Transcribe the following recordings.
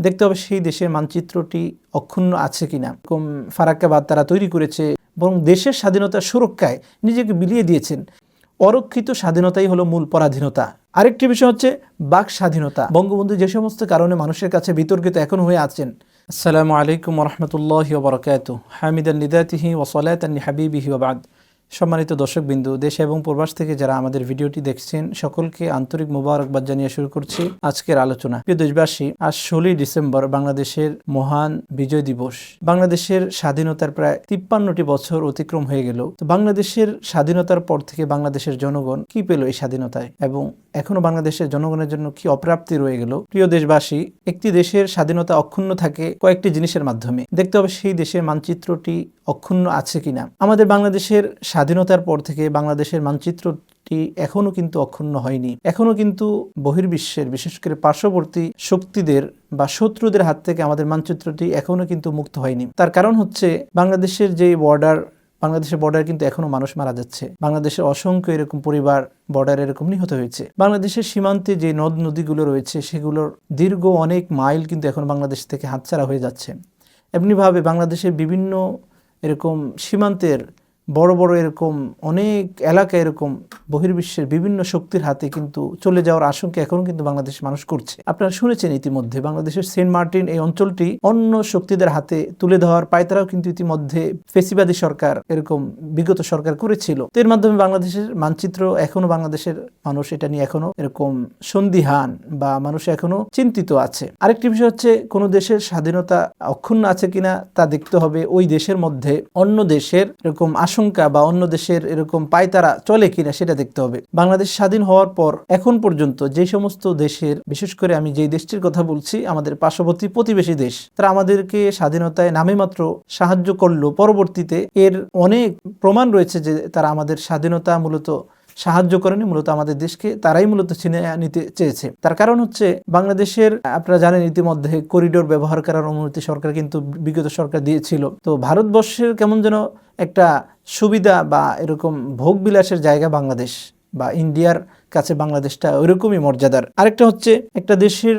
দেখতে হবে সেই দেশের মানচিত্রটি অক্ষুণ্ণ আছে কিনা। এরকম ফারাক্কাবাদ তারা তৈরি করেছে, বরং দেশের স্বাধীনতার সুরক্ষায় নিজেকে বিলিয়ে দিয়েছেন। অরক্ষিত স্বাধীনতাই হলো মূল পরাধীনতা। আরেকটি বিষয় হচ্ছে বাক স্বাধীনতা। বঙ্গবন্ধু যে সমস্ত কারণে মানুষের কাছে বিতর্কিত এখন হয়ে আছেন। আসসালামু আলাইকুম ওয়া রাহমাতুল্লাহি ওয়া বারাকাতুহু। হামিদান লিযাতিহি ওয়া সালাতান লিহাবিবিহি ওয়া বা'দ। সম্মানিত দর্শকবিন্দু, দেশ এবং প্রবাস থেকে যারা আমাদের ভিডিওটি দেখছেন সকলকে আন্তরিক মোবারকবাদ জানিয়ে শুরু করছি আজকের আলোচনা। প্রিয় দেশবাসী, আজ 16 ডিসেম্বর বাংলাদেশের মহান বিজয় দিবস। বাংলাদেশের স্বাধীনতার প্রায় 53টি বছর অতিক্রম হয়ে গেল। তো বাংলাদেশের স্বাধীনতার পর থেকে বাংলাদেশের জনগণ কি পেল এই স্বাধীনতায়, এবং এখনো বাংলাদেশের জনগণের জন্য কি অপ্রাপ্তি রয়ে গেল? প্রিয় দেশবাসী, একটি দেশের স্বাধীনতা অক্ষুণ্ণ থাকে কয়েকটি জিনিসের মাধ্যমে। দেখতে হবে সেই দেশের মানচিত্রটি অক্ষুণ্ণ আছে কিনা। আমাদের বাংলাদেশের স্বাধীনতার পর থেকে বাংলাদেশের মানচিত্রটি এখনো কিন্তু অক্ষুণ্ণ হয়নি। এখনো কিন্তু বহির্বিশ্বের, বিশেষ করে পার্শ্ববর্তী শক্তিদের বা শত্রুদের হাত থেকে আমাদের মানচিত্রটি এখনো কিন্তু মুক্ত হয়নি। তার কারণ হচ্ছে বাংলাদেশের যে বাংলাদেশের বর্ডার কিন্তু এখনো মানুষ মারা যাচ্ছে। বাংলাদেশের অসংখ্য এরকম পরিবার বর্ডারে এরকম নিহত হয়েছে। বাংলাদেশের সীমান্তে যে নদ নদীগুলো রয়েছে সেগুলোর দীর্ঘ অনেক মাইল কিন্তু এখন বাংলাদেশ থেকে হাতছাড়া হয়ে যাচ্ছে। এমনিভাবে বাংলাদেশের বিভিন্ন এরকম সীমান্তের বড় বড় এরকম অনেক এলাকা এরকম বহির্বিশ্বের বিভিন্ন শক্তির হাতে কিন্তু চলে যাওয়ার আশঙ্কা এখনো কিন্তু বাংলাদেশের মানুষ করছে। আপনারা শুনেছেন ইতিমধ্যে বাংলাদেশের সেন্ট মার্টিন এই অঞ্চলটি অন্য শক্তিদের হাতে তুলে দেওয়ার পায়তারাও কিন্তু ইতিমধ্যে ফেসিবাদী সরকার এরকম বিগত সরকার করেছিল। তো এর মাধ্যমে বাংলাদেশের মানচিত্র এখনো বাংলাদেশের মানুষ এটা নিয়ে এখনো এরকম সন্দিহান বা মানুষ এখনো চিন্তিত আছে। আরেকটি বিষয় হচ্ছে কোন দেশের স্বাধীনতা অক্ষুণ্ণ আছে কিনা তা দেখতে হবে ওই দেশের মধ্যে অন্য দেশের এরকম আশঙ্কা বা অন্য দেশের এরকম পায়তারা চলে কিনা সেটা দেখতে হবে। বাংলাদেশ স্বাধীন হওয়ার পর এখন পর্যন্ত যে সমস্ত দেশের, বিশেষ করে আমি যেই দেশটির কথা বলছি আমাদের পার্শ্ববর্তী প্রতিবেশী দেশ, তারা আমাদেরকে স্বাধীনতায় নামে মাত্র সাহায্য করলো, পরবর্তীতে এর অনেক প্রমাণ রয়েছে যে তারা আমাদের স্বাধীনতা মূলত সাহায্য করেনি, মূলত আমাদের দেশকে তারাই মূলত ছিনে নিতে চেয়েছে। তার কারণ হচ্ছে বাংলাদেশের, আপনারা জানেন ইতিমধ্যে করিডোর ব্যবহার করার অনুমতি সরকার কিন্তু বিগত সরকার দিয়েছিল। তো ভারতবর্ষের কেমন যেন একটা সুবিধা বা এরকম ভোগ বিলাসের জায়গা বাংলাদেশ, বা ইন্ডিয়ার কাছে বাংলাদেশটা ওইরকমই মর্যাদার। আরেকটা হচ্ছে একটা দেশের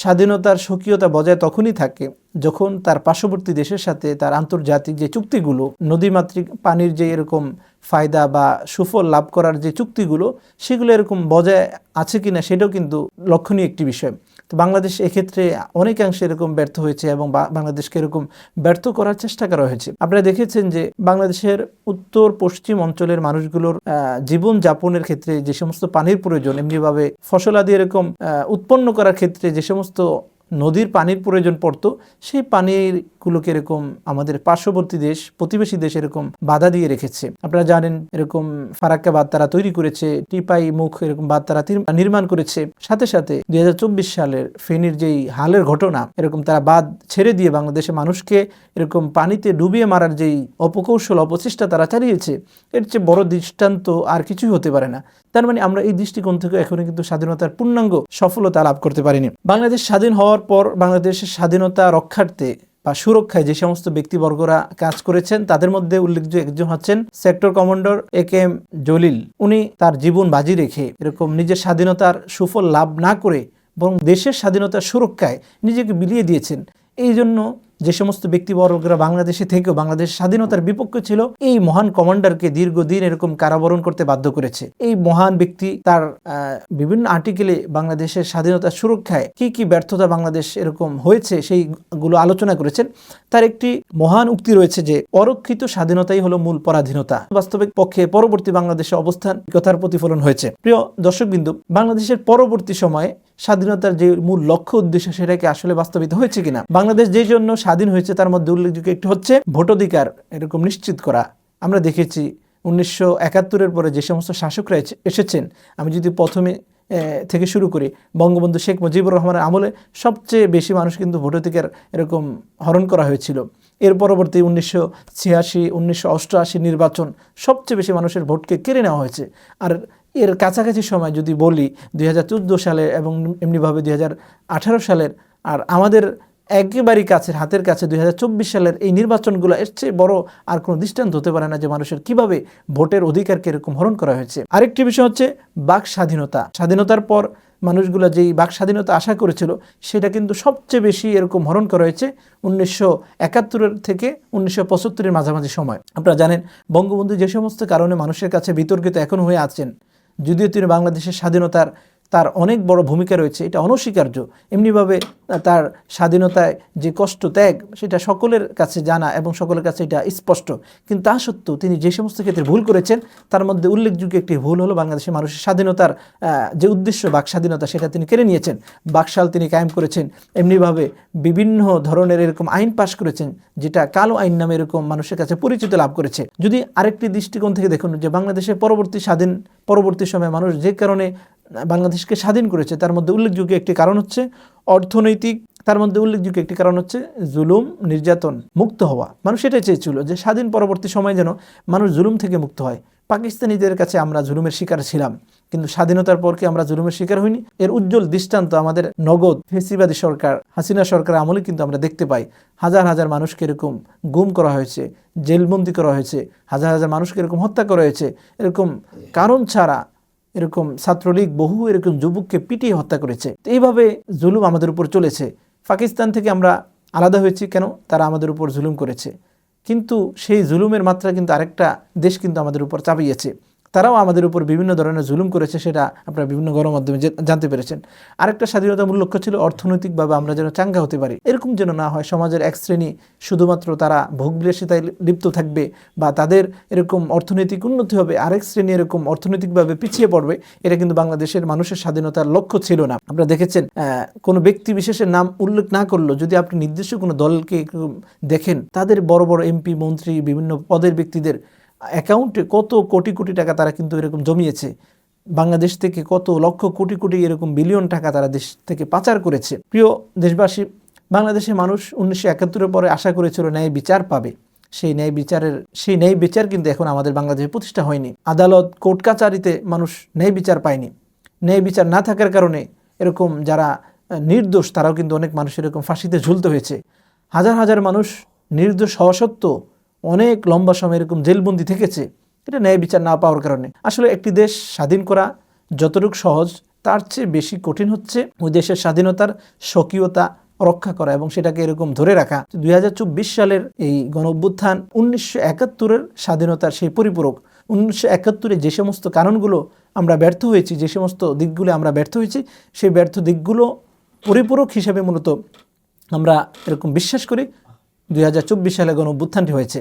স্বাধীনতার স্বকীয়তা বজায় তখনই থাকে যখন তার পার্শ্ববর্তী দেশের সাথে তার আন্তর্জাতিক যে চুক্তিগুলো, নদীমাতৃক পানির যে এরকম ফায়দা বা সুফল লাভ করার যে চুক্তিগুলো, সেগুলো এরকম বজায় আছে কিনা সেটাও কিন্তু লক্ষণীয় একটি বিষয়। তো বাংলাদেশ এক্ষেত্রে অনেকাংশে এরকম ব্যর্থ হয়েছে এবং বাংলাদেশকে এরকম ব্যর্থ করার চেষ্টা করা হয়েছে। আপনারা দেখেছেন যে বাংলাদেশের উত্তর পশ্চিম অঞ্চলের মানুষগুলোর জীবন যাপনের ক্ষেত্রে যে সমস্ত পানির প্রয়োজন, এমনিভাবে ফসলাদি এরকম উৎপন্ন করার ক্ষেত্রে যে সমস্ত নদীর পানির প্রয়োজন পড়তো, সেই পানিরগুলোকে এরকম আমাদের পার্শ্ববর্তী দেশ, প্রতিবেশী দেশ এরকম বাধা দিয়ে রেখেছে। আপনারা জানেন এরকম ফারাক্কাবাদ তারা তৈরি করেছে, টিপাই মুখ এরকম বাঁধ তারা নির্মাণ করেছে। সাথে সাথে 2024 সালের ফেনীর যেই হালের ঘটনা, এরকম তারা বাঁধ ছেড়ে দিয়ে বাংলাদেশের মানুষকে এরকম পানিতে ডুবিয়ে মারার যেই অপকৌশল অপচেষ্টা তারা চালিয়েছে, এর চেয়ে বড় দৃষ্টান্ত আর কিছুই হতে পারে না। তার মানে আমরা এই দৃষ্টিকোণ থেকে এখনো কিন্তু স্বাধীনতার পূর্ণাঙ্গ সফলতা লাভ করতে পারিনি। বাংলাদেশ স্বাধীন হওয়ার পর বাংলাদেশের স্বাধীনতা রক্ষার্থে বা সুরক্ষায় যে সমস্ত ব্যক্তিবর্গরা কাজ করেছেন তাদের মধ্যে উল্লেখযোগ্য একজন হচ্ছেন সেক্টর কমান্ডার AKM জলিল। উনি তার জীবন বাজি রেখে এরকম নিজের স্বাধীনতার সুফল লাভ না করে বরং দেশের স্বাধীনতার সুরক্ষায় নিজেকে বিলিয়ে দিয়েছেন। এই জন্য যে সমস্ত ব্যক্তিবর্গরা বাংলাদেশে থেকেও বাংলাদেশের স্বাধীনতার বিপক্ষে ছিল, এই মহান কমান্ডারকে দীর্ঘদিন এরকম কারাবরণ করতে বাধ্য করেছে। এই মহান ব্যক্তি তার বিভিন্ন আর্টিকেলে বাংলাদেশের স্বাধীনতার সুরক্ষায় কি কি ব্যর্থতা বাংলাদেশ এরকম হয়েছে সেইগুলো আলোচনা করেছেন। তার একটি মহান উক্তি রয়েছে যে অরক্ষিত স্বাধীনতাই হলো মূল পরাধীনতা। বাস্তবিক পক্ষে পরবর্তী বাংলাদেশের অবস্থান কথার প্রতিফলন হয়েছে। প্রিয় দর্শকবিন্দু, বাংলাদেশের পরবর্তী সময়ে স্বাধীনতার যে মূল লক্ষ্য উদ্দেশ্য সেটাকে আসলে বাস্তবিত হয়েছে কিনা। বাংলাদেশ যে জন্য স্বাধীন হয়েছে তার মধ্যে উল্লেখযোগ্য একটি হচ্ছে ভোটাধিকার এরকম নিশ্চিত করা। আমরা দেখেছি 1971-এর পরে যে সমস্ত শাসকরা এসেছেন, আমি যদি প্রথমে থেকে শুরু করি, বঙ্গবন্ধু শেখ মুজিবুর রহমানের আমলে সবচেয়ে বেশি মানুষ কিন্তু ভোটাধিকার এরকম হরণ করা হয়েছিল। এর পরবর্তী 1986, 1988 নির্বাচন, সবচেয়ে বেশি মানুষের ভোটকে কেড়ে নেওয়া হয়েছে। আর এর কাছাকাছি সময় যদি বলি 2014 সালে এবং এমনিভাবে 2018 সালের, আর আমাদের একেবারেই কাছের হাতের কাছে 2024 সালের এই নির্বাচনগুলো এর চেয়ে বড় আর কোনো দৃষ্টান্ত হতে পারে না যে মানুষের কিভাবে ভোটের অধিকারকে এরকম হরণ করা হয়েছে। আরেকটি বিষয় হচ্ছে বাক স্বাধীনতা। স্বাধীনতার পর মানুষগুলো যেই বাক স্বাধীনতা আশা করেছিল সেটা কিন্তু সবচেয়ে বেশি এরকম হরণ করা হয়েছে 1971 থেকে 1975 মাঝামাঝি সময়। আপনারা জানেন বঙ্গবন্ধু যে সমস্ত কারণে মানুষের কাছে বিতর্কিত এখন হয়ে আছেন, যদিও তিনি বাংলাদেশের স্বাধীনতার তার অনেক বড় ভূমিকা রয়েছে, এটা অনস্বীকার্য। এমনিভাবে তার স্বাধীনতায় যে কষ্ট ত্যাগ সেটা সকলের কাছে জানা এবং সকলের কাছে এটা স্পষ্ট। কিন্তু তা সত্ত্বেও তিনি যে সমস্ত ক্ষেত্রে ভুল করেছেন তার মধ্যে উল্লেখযোগ্য একটি ভুল হলো বাংলাদেশের মানুষের স্বাধীনতার যে উদ্দেশ্য বাক স্বাধীনতা সেটা তিনি কেড়ে নিয়েছেন। বাকশাল তিনি কায়েম করেছেন, এমনিভাবে বিভিন্ন ধরনের এরকম আইন পাশ করেছেন যেটা কালো আইন নামে এরকম মানুষের কাছে পরিচিত লাভ করেছে। যদি আরেকটি দৃষ্টিকোণ থেকে দেখুন যে বাংলাদেশের পরবর্তী সময়ে মানুষ যে কারণে বাংলাদেশকে স্বাধীন করেছে তার মধ্যে উল্লেখযোগ্য একটি কারণ হচ্ছে অর্থনৈতিক, তার মধ্যে উল্লেখযোগ্য একটি কারণ হচ্ছে জুলুম নির্যাতন মুক্ত হওয়া। মানুষ এটাই চেয়েছিল যে স্বাধীন পরবর্তী সময় যেন মানুষ জুলুম থেকে মুক্ত হয়। পাকিস্তানিদের কাছে আমরা জুলুমের শিকার ছিলাম, কিন্তু স্বাধীনতার পর কি আমরা জুলুমের শিকার হইনি? এর উজ্জ্বল দৃষ্টান্ত আমাদের নগদ ফেসিবাদী সরকার হাসিনা সরকার আমলে কিন্তু আমরা দেখতে পাই। হাজার হাজার মানুষকে এরকম গুম করা হয়েছে, জেলবন্দি করা হয়েছে, হাজার হাজার মানুষকে এরকম হত্যা করা হয়েছে, এরকম কারণ ছাড়া এরকম ছাত্রলীগ বহু এরকম যুবককে পিটিয়ে হত্যা করেছে। তো এইভাবে জুলুম আমাদের উপর চলেছে। পাকিস্তান থেকে আমরা আলাদা হয়েছি কেন? তারা আমাদের উপর জুলুম করেছে, কিন্তু সেই জুলুমের মাত্রা কিন্তু আরেকটা দেশ কিন্তু আমাদের উপর চাপিয়েছে। তারাও আমাদের উপর বিভিন্ন ধরনের জুলুম করেছে, সেটা আপনারা বিভিন্ন গণমাধ্যমে জানতে পেরেছেন। আরেকটা স্বাধীনতার মূল লক্ষ্য ছিল অর্থনৈতিকভাবে আমরা যেন চাঙ্গা হতে পারি, এরকম যেন না হয় সমাজের এক শ্রেণী শুধুমাত্র তারা ভোগবিলাসিতায় লিপ্ত থাকবে বা তাদের এরকম অর্থনৈতিক উন্নতি হবে, আরেক শ্রেণী এরকম অর্থনৈতিকভাবে পিছিয়ে পড়বে। এটা কিন্তু বাংলাদেশের মানুষের স্বাধীনতার লক্ষ্য ছিল না। আপনারা দেখেছেন কোনো ব্যক্তি বিশেষের নাম উল্লেখ না করলেও যদি আপনি নির্দিষ্ট কোনো দলকে দেখেন, তাদের বড় বড় এমপি মন্ত্রী বিভিন্ন পদের ব্যক্তিদের অ্যাকাউন্টে কত কোটি কোটি টাকা তারা কিন্তু এরকম জমিয়েছে। বাংলাদেশ থেকে কত লক্ষ কোটি কোটি এরকম বিলিয়ন টাকা তারা দেশ থেকে পাচার করেছে। প্রিয় দেশবাসী, বাংলাদেশের মানুষ 1971 পরে আশা করেছিল ন্যায় বিচার পাবে। সেই ন্যায় বিচার কিন্তু এখন আমাদের বাংলাদেশে প্রতিষ্ঠা হয়নি। আদালত কোর্ট কাচারিতে মানুষ ন্যায় বিচার পায়নি। ন্যায় বিচার না থাকার কারণে এরকম যারা নির্দোষ তারাও কিন্তু অনেক মানুষ এরকম ফাঁসিতে ঝুলতে হয়েছে। হাজার হাজার মানুষ নির্দোষ হওয়া সত্ত্বেও অনেক লম্বা সময় এরকম জেলবন্দি থেকেছে, এটা ন্যায় বিচার না পাওয়ার কারণে। আসলে একটি দেশ স্বাধীন করা যতটুকু সহজ তার চেয়ে বেশি কঠিন হচ্ছে ওই দেশের স্বাধীনতার স্বকীয়তা রক্ষা করা এবং সেটাকে এরকম ধরে রাখা। 2024 সালের এই গণঅভ্যুত্থান 1971-এর স্বাধীনতার সেই পরিপূরক। 1971-এ যে সমস্ত কারণগুলো আমরা ব্যর্থ হয়েছি, যে সমস্ত দিকগুলো আমরা ব্যর্থ হয়েছি, সেই ব্যর্থ দিকগুলো পরিপূরক হিসেবে মূলত আমরা এরকম বিশ্বাস করি 2024 সালে গণঅভ্যুত্থানটি হয়েছে।